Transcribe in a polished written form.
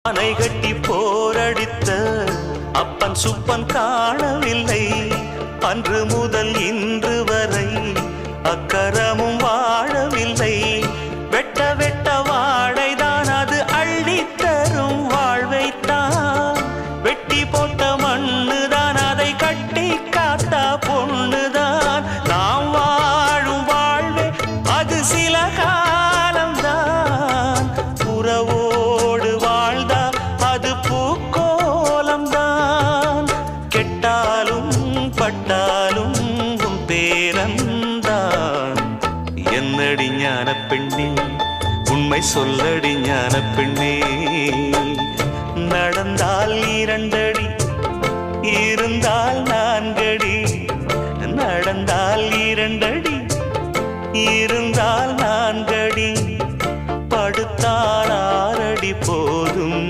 அணை கட்டி போரடித்த அப்பன் சுப்பன் காணவில்லை. அன்று முதல் இன்று வரை அக்கரமும் வாழவில்லை. வெட்ட வெட்ட வாழைதான் அது அள்ளித்தரும் வாழ்வைத்தான். வெட்டி போட்ட மண்ணுதான் அதை கட்டி காத்தா பொண்ணுதான். நாம் வாழும் வாழ்வே அது சில காலம்தான். உறவோடு வாழ்ந்தா அது பூக்கோலம்தான். கெட்டாலும் பட்டாலும் உன் பேரன்தான். என்னடி ஞான பெண்ணே, உண்மை சொல்லடி ஞான பெண்ணே.